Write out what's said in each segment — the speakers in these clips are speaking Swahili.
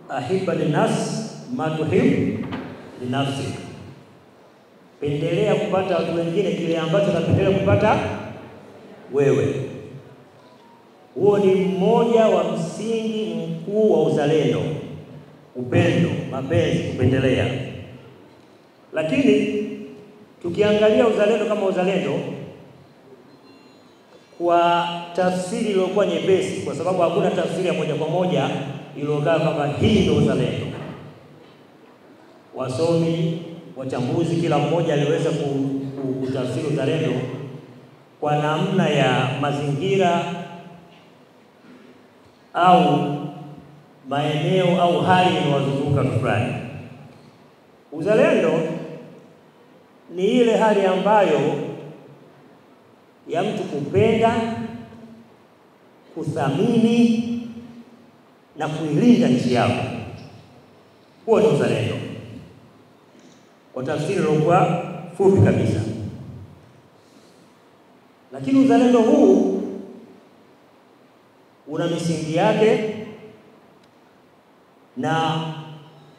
ahibba linnas ma tuhib linafsik, pendelea kupata watu wengine kile ambacho unapendelea kupata wewe. Huo ni mmoja wa msingi mkuu wa uzalendo: upendo, mapenzi, kupendelea. Lakini tukiangalia uzalendo kama uzalendo kwa tafsiri iliyokuwa nyepesi, kwa sababu hakuna tafsiri ya moja kwa moja iliyokaa kama hii ndio uzalendo. Wasomi, wachambuzi, kila mmoja aliweza kutafsiri uzalendo kwa namna ya mazingira au maeneo au hali inayozunguka fulani. Uzalendo ni ile hali ambayo ya mtu kupenda, kuthamini na kuilinda nchi yako. Huo ni uzalendo kwa tafsiri iliyokuwa fupi kabisa. Lakini uzalendo huu una misingi yake, na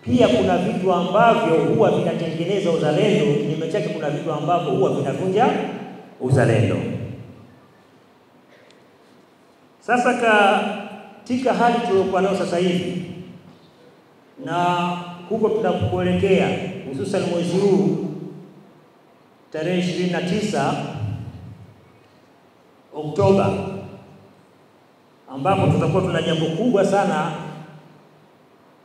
pia kuna vitu ambavyo huwa vinatengeneza uzalendo, kinyume chake kuna vitu ambavyo huwa vinavunja uzalendo. Sasa katika hali tuliyokuwa nayo sasa hivi na huko tunapoelekea, hususan mwezi huu tarehe 29 Oktoba, ambapo tutakuwa tuna jambo kubwa sana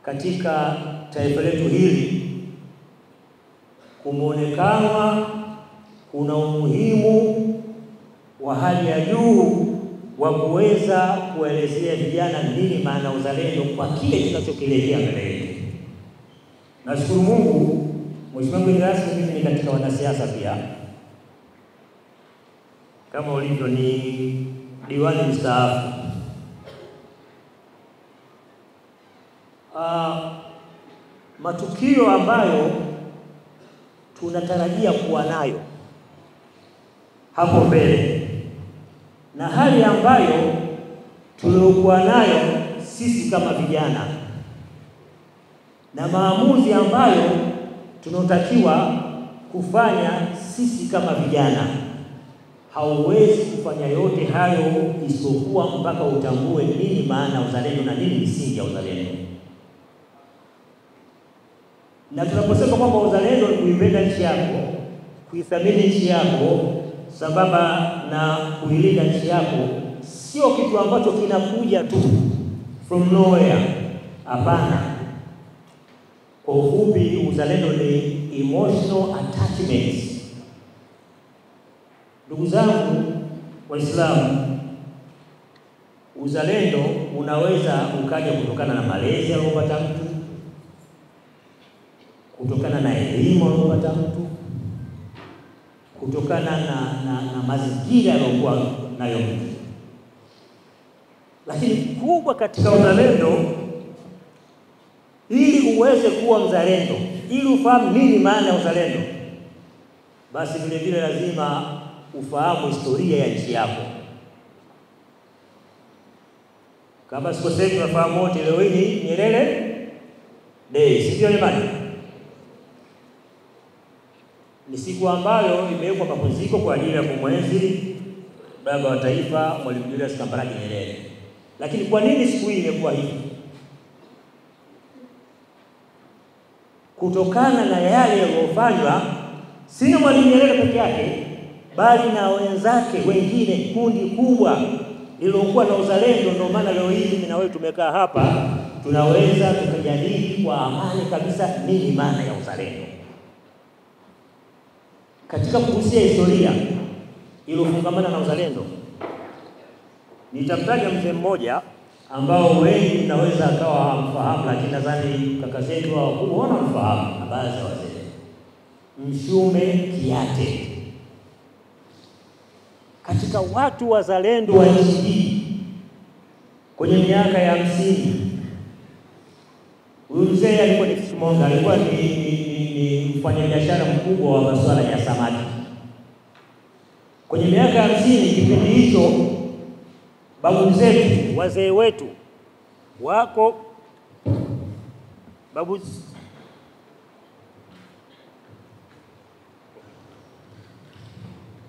katika taifa letu hili, kumeonekana kuna umuhimu wa hali ya juu wa kuweza kuelezea vijana nini maana uzalendo kwa kile kinachokilejea mbele yetu. Nashukuru Mungu, Mheshimiwa mgeni rasmi, mimi ni katika wanasiasa pia, kama ulivyo ni diwani mstaafu. Matukio ambayo tunatarajia kuwa nayo hapo mbele na hali ambayo tuliokuwa nayo sisi kama vijana na maamuzi ambayo tunatakiwa kufanya sisi kama vijana, hauwezi kufanya yote hayo isipokuwa mpaka utambue nini maana uzalendo na nini misingi ya uzalendo. Na tunaposema kwamba uzalendo ni kuipenda nchi yako, kuithamini nchi yako, sambamba na kuilinda nchi yako, sio kitu ambacho kinakuja tu from nowhere. Hapana. Kwa ufupi, uzalendo ni emotional attachment. Ndugu zangu Waislamu, uzalendo unaweza ukaja kutokana na malezi aliyopata mtu, kutokana na elimu aliyopata mtu, kutokana na mazingira aliyokuwa nayo mtu. Lakini kubwa katika uzalendo, ili uweze kuwa mzalendo, ili ufahamu nini maana ya uzalendo, basi vile vile lazima ufahamu historia ya nchi yako. Kama sikosei, tunafahamu wote leo hii Nyerere Day, sio jamani? Ni siku ambayo imewekwa mapumziko kwa ajili ya kumwenzi baba wa taifa Mwalimu Julius Kambarage Nyerere. Lakini kwa nini siku hii imekuwa hivi? Kutokana na yale yaliyofanywa si na Mwalimu Nyerere peke yake, bali na wenzake wengine, kundi kubwa lililokuwa na uzalendo. Ndio maana leo hii mimi na wewe tumekaa hapa, tunaweza tukajadili kwa amani kabisa nini maana ya uzalendo. Katika kugusia historia iliyofungamana na uzalendo, nitamtaja mzee mmoja ambao wengi naweza akawa hamfahamu, lakini nadhani kaka zetu wakubwa wanamfahamu na baadhi ya wazee. Mshume Kiate. Katika watu wazalendo wa nchi hii kwenye miaka ya 50, huyu mzee alikuwa ni fishmonger, alikuwa ni mfanyabiashara mkubwa wa masuala ya samaki. Kwenye miaka ya 50, kipindi hicho, babu zetu, wazee wetu wako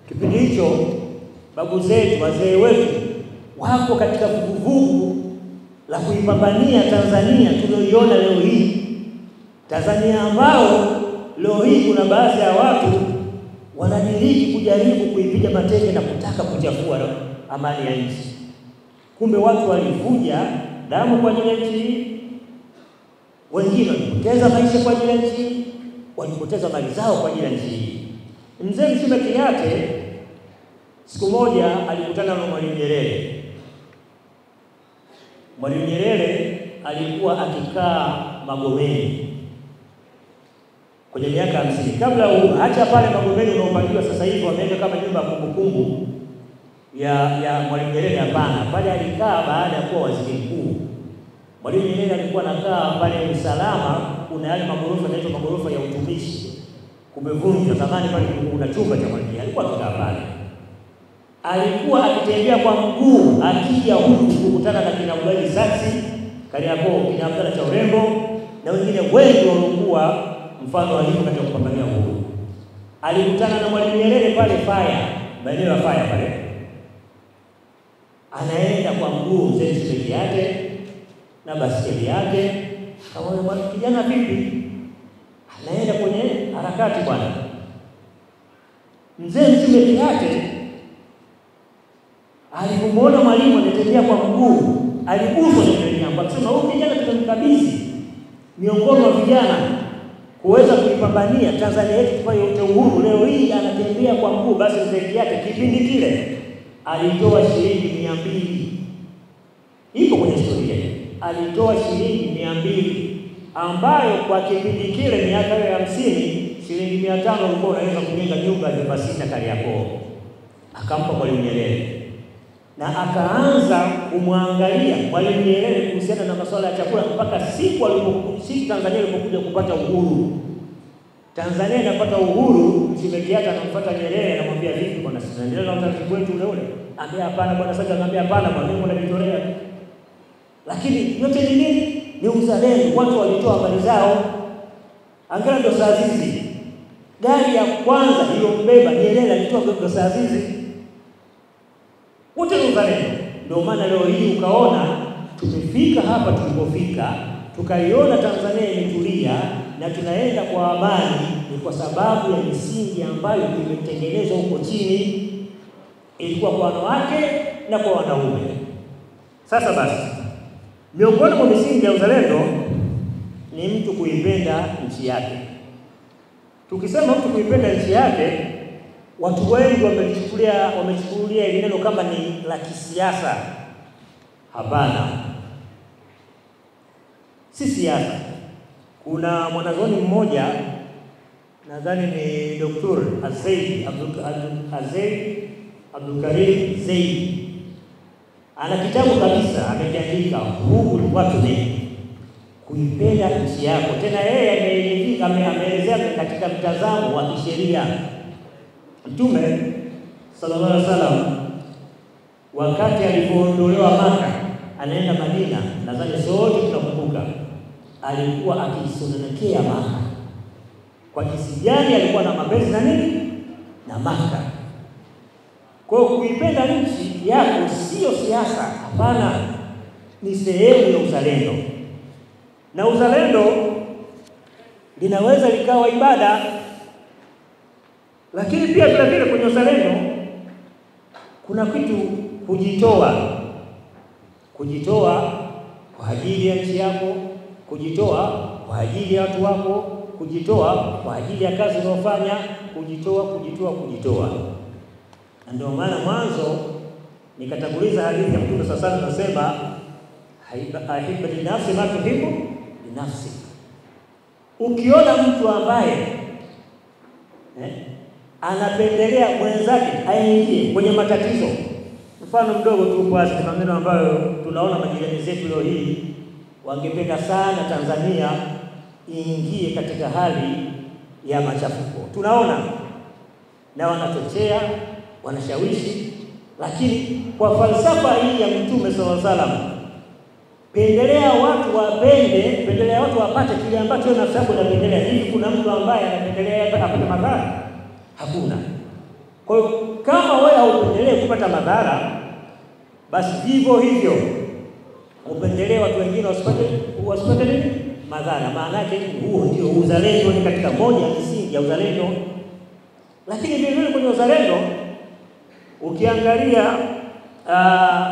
Kipindi hicho babu zetu, wazee wetu wako katika vuguvugu la kuipambania Tanzania tunayoiona leo hii. Tanzania ambao leo hii kuna baadhi ya watu wanadiriki kujaribu kuipiga mateke na kutaka kuchafua amani ya nchi. Kumbe watu walivuja damu kwa ajili ya nchi, wengine walipoteza maisha kwa ajili ya nchi, walipoteza mali zao kwa ajili ya nchi. Mzee Mzima Kiate siku moja alikutana na Mwalimu Nyerere. Mwalimu Nyerere alikuwa akikaa Magomeni kwenye miaka 50 kabla hata pale Magomeni unaopangiwa sasa hivi wameweka kama nyumba ya kumbukumbu ya Mwalimu Nyerere. Hapana, pale alikaa baada ya kuwa waziri mkuu. Mwalimu Nyerere alikuwa anakaa pale Usalama, kuna yale magorofa yanaitwa magorofa ya utumishi, kumevunjwa zamani pale kuna chumba cha Mwalimu. Alikuwa akikaa pale, alikuwa akitembea kwa mguu akija huku kukutana na kina Ugali Saksi, Kariakoo, kina Abdalla cha Urembo na wengine wengi waliokuwa mfano alipo katika kupambania uhuru. Alikutana na Mwalimu Nyerere pale Faya, maeneo ya Faya pale. Anaenda kwa mguu Mzee Mzima Kiate na basikeli yake. Kama kijana vipi? Anaenda kwenye harakati bwana. Mzee Mzima Kiate alipomwona Mwalimu anatembea kwa mguu, aliguswa na jambo. Akasema huyu kijana tunamkabidhi miongoni mwa vijana kuweza kuipambania Tanzania yetu tupate uhuru. Leo hii anatembea kwa mguu. Basi Mzee Kiate kipindi kile alitoa shilingi 200. Ipo kwenye historia. Alitoa shilingi 200 ambayo kwa kipindi kile miaka ya 50 shilingi 500 ulikuwa unaweza kujenga nyumba ya nyumba 6 Kariakoo. Akampa Mwalimu Nyerere. Na akaanza kumwangalia Mwalimu Nyerere kuhusiana na masuala ya chakula mpaka siku Tanzania ilipokuja kupata uhuru. Tanzania inapata uhuru, Mzima Kiate anamfuata Nyerere anamwambia vipi bwana, sisi tunaendelea na utaratibu wetu ule ule. Ambia hapana bwana, sasa anambia hapana bwana, mimi najitolea. Lakini yote ni nini? Ni uzalendo. Watu walitoa mali zao. Angalia ndo saa hizi. Gari ya kwanza iliyombeba Nyerere alitoa ndo saa hizi. Wote ni uzalendo. Ndio maana leo hii ukaona tumefika hapa tulipofika, tukaiona Tanzania imetulia na tunaenda kwa amani, ni kwa sababu ya misingi ambayo imetengenezwa huko chini, ilikuwa kwa wanawake na kwa wanaume. Sasa basi, miongoni mwa misingi ya uzalendo ni mtu kuipenda nchi yake. Tukisema mtu kuipenda nchi yake, watu wengi wamechukulia ile neno kama ni la kisiasa. Hapana. Si siasa. Kuna mwanazuoni mmoja nadhani ni Dr. Abdul Karim Zaid. Ana kitabu kabisa amekiandika Uhuru watu ni kuipenda nchi yako. Tena yeye ameelezea katika mtazamo wa kisheria. Mtume sallallahu alaihi wasallam wakati alipoondolewa Maka anaenda Madina, nadhani sote tunakumbuka, alikuwa akisononekea Maka. Kwa jinsi gani alikuwa na mapenzi na nini? Na Maka. Kwa kuipenda nchi yako sio siasa, hapana, ni sehemu ya uzalendo. Na uzalendo linaweza likawa ibada, lakini pia vile vile kwenye uzalendo kuna kitu kujitoa kwa ajili ya nchi yako, kujitoa kwa ajili ya watu wako, kujitoa kwa ajili ya kazi unayofanya, kujitoa. Na ndio maana mwanzo nikatanguliza hadithi ya Mtume sasa anasema haiba binafsi ma tuhibu binafsi. Ukiona mtu ambaye anapendelea mwenzake aingie kwenye matatizo, mfano mdogo tu kwa maneno ambayo tunaona majirani zetu leo hii wangependa sana Tanzania iingie katika hali ya machafuko. Tunaona na wanachochea, wanashawishi, lakini kwa falsafa hii ya Mtume sallallahu alaihi wasallam, pendelea watu watu wapate kile ambacho nafsi yako inapendelea. Hivi kuna mtu ambaye anapendelea apate madhara? Hakuna. Kwa hiyo kama wewe haupendelee kupata madhara, basi vivyo hivyo upendelee watu wengine wasipate nini? Madhara. Maana yake huo ndio uzalendo, ni katika moja ya misingi ya uzalendo. Lakini vile vile kwenye uzalendo ukiangalia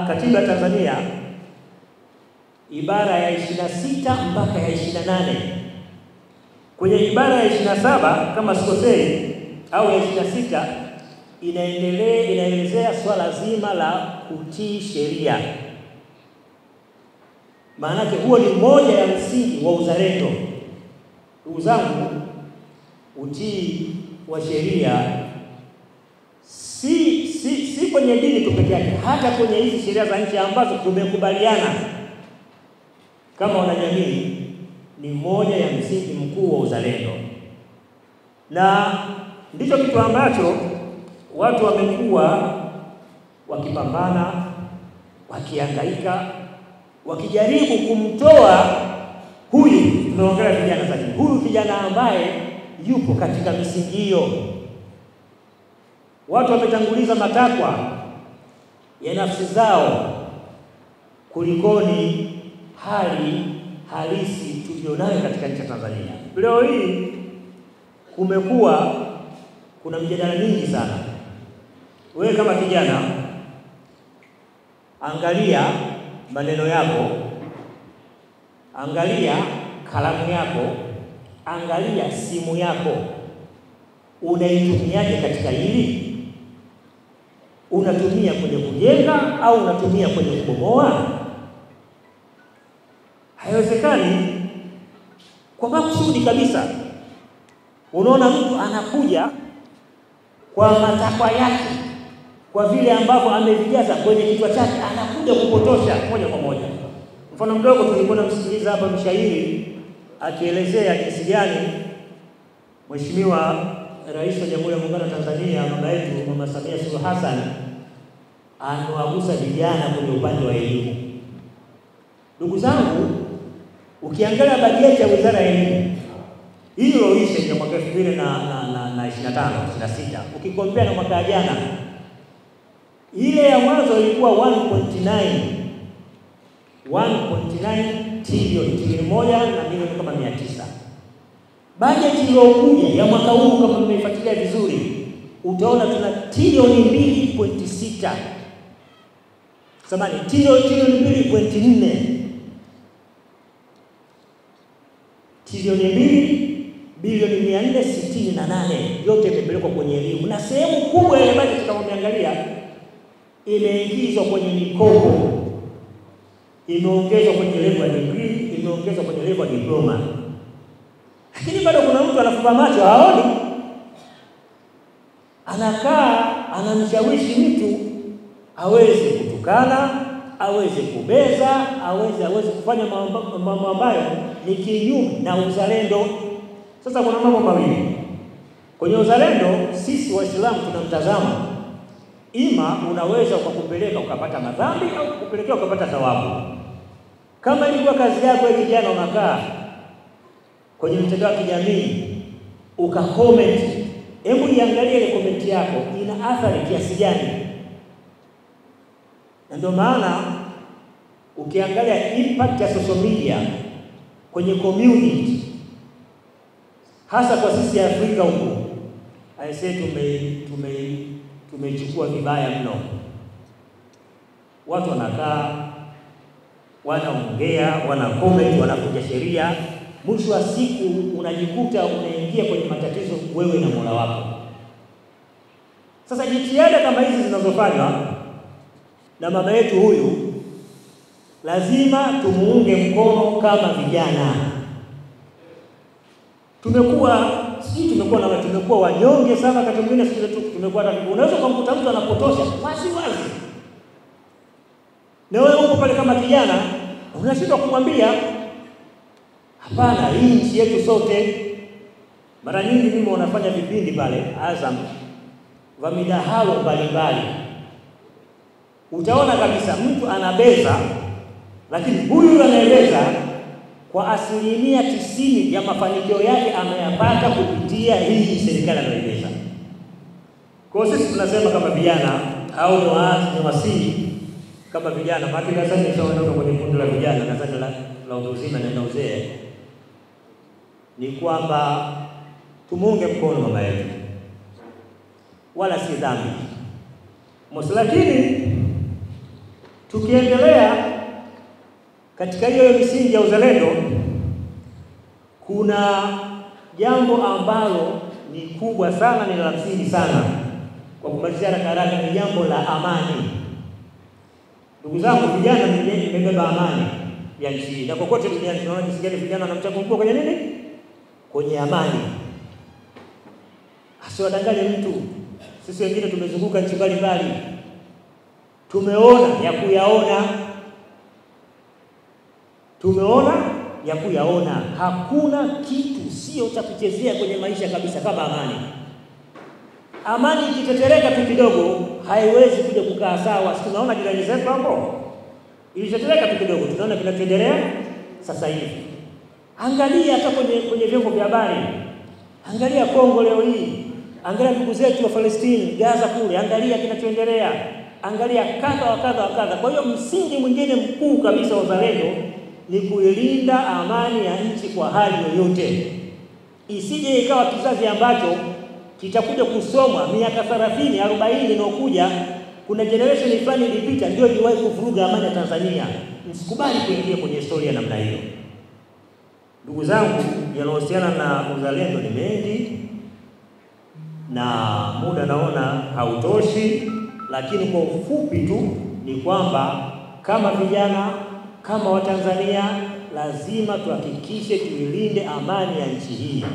katiba ya Tanzania ibara ya 26 mpaka ya 28. Kwenye ibara ya 27 kama sikosei au ya 26 inaelezea swala zima la kutii sheria. Maana yake huo ni moja ya msingi wa uzalendo. Ndugu zangu, utii wa sheria si kwenye dini tu pekee yake, hata kwenye hizi sheria za nchi ambazo tumekubaliana kama wanajamii, ni moja ya msingi mkuu wa uzalendo. Na ndicho kitu ambacho watu wamekuwa wakipambana, wakihangaika, wakijaribu kumtoa huyu, tunaongelea vijana zaidi, huyu kijana ambaye yupo katika misingi hiyo. Watu wametanguliza matakwa ya nafsi zao kulikoni hali halisi tulionayo katika nchi ya Tanzania. Leo hii kuna mjadala mingi sana. Wewe kama kijana, angalia maneno yako, angalia kalamu yako, angalia simu yako, unaitumiaje katika hili? Unatumia kwenye kujenga au unatumia kwenye kubomoa? Haiwezekani. Kwa makusudi kabisa, unaona mtu anakuja kwa matakwa yake, kwa vile ambavyo amevijaza kwenye kichwa chake, anakuja kupotosha moja kwa moja. Mfano mdogo, tulikuwa tunamsikiliza hapa mshairi akielezea jinsi gani Mheshimiwa Rais wa Jamhuri ya Muungano wa Tanzania, mama yetu Mama Samia Suluhu Hassan, anawagusa vijana kwenye upande wa elimu. Ndugu zangu, ukiangalia bajeti ya Wizara ya Elimu hiyo ishe ya mwaka 2025-26, ukikompea na mwaka jana, ile ya mwanzo ilikuwa 1.9 trilioni moja na milioni kama 900. Bajeti iliyokuja ya mwaka huu, kama mmeifuatilia vizuri, utaona tuna trilioni 2.6. Samahani, trilioni 2.4. Trilioni 2 bilioni 468 yote imepelekwa kwenye elimu, na sehemu kubwa ya bajeti kama umeangalia imeingizwa kwenye mikopo, imeongezwa kwenye level ya degree, imeongezwa kwenye level ya diploma. Lakini bado kuna mtu anafupa macho, haoni, anakaa anamshawishi mtu aweze kutukana, aweze kubeza, aweze kufanya mambo ambayo ni kinyume na uzalendo. Sasa kuna mambo mawili kwenye uzalendo. Sisi Waislamu tunamtazama, ima unaweza ukakupeleka ukapata madhambi au kukupelekea ukapata thawabu. Kama ilikuwa kazi yako ya kijana, unakaa kwenye mtandao wa kijamii ukacomment, hebu iangalie ile comment yako ina athari kiasi gani. Na ndio maana ukiangalia impact ya social media kwenye community, hasa kwa sisi Afrika huko, aisee, tumechukua vibaya mno. Watu wanakaa, wanaongea, wana comment, wanakuja sheria, mwisho wa siku unajikuta unaingia kwenye matatizo wewe na Mola wako. Sasa jitihada kama hizi zinazofanywa na mama yetu huyu, lazima tumuunge mkono kama vijana. Tumekuwa wanyonge sana, wakati mwingine tumekuwa unaweza kumkuta mtu anapotosha wazi. Na wewe uko pale kama kijana, unashindwa kumwambia hapana, hii nchi yetu sote. Mara nyingi mimi wanafanya vipindi pale Azam vya midahalo mbalimbali, utaona kabisa mtu anabeza, lakini huyu anaeleza kwa asilimia 90 ya mafanikio yake ameyapata kupitia hii serikali anayoendesha. Kwa sisi tunasema kama vijana au ni wasii kama vijana, maana sasa nishaondoka kwenye kundi la vijana na sasa la uzima na uzee, ni kwamba tumuunge mkono mama yetu, wala si dhambi. Lakini tukiendelea katika hiyo misingi ya uzalendo, kuna jambo ambalo ni kubwa sana, ni la msingi sana. Kwa kumalizia haraka ni jambo la amani. Ndugu zangu vijana, mmebeba amani ya nchi. Na kokote duniani tunaona jinsi gani vijana wanamchango mkubwa kwenye nini? Kwenye amani. Asiwadanganye mtu. Sisi wengine tumezunguka nchi mbalimbali, tumeona ya kuyaona. Hakuna kitu sio cha kuchezea kwenye maisha kabisa kama amani. Amani ikitetereka tu kidogo haiwezi kuja kukaa sawa. Tunaona jirani zetu hapo, ilitetereka tu kidogo, tunaona kinachoendelea sasa hivi. Angalia hata kwenye vyombo vya habari, angalia Kongo leo hii, angalia ndugu zetu wa Palestina, Gaza kule, angalia kinachoendelea, angalia kadha wa kadha. Kwa hiyo msingi mwingine mkuu kabisa wa uzalendo ni kuilinda amani ya nchi kwa hali yoyote. Isije ikawa kizazi ambacho kitakuja kusomwa miaka 30, 40 inayokuja, kuna generation fulani ilipita ndio iliwahi kuvuruga amani ya Tanzania. Msikubali kuingia kwenye historia namna hiyo. Ndugu zangu, yanayohusiana na uzalendo ni mengi na muda naona hautoshi, lakini kwa ufupi tu ni kwamba kama vijana, kama Watanzania, lazima tuhakikishe tuilinde amani ya nchi hii.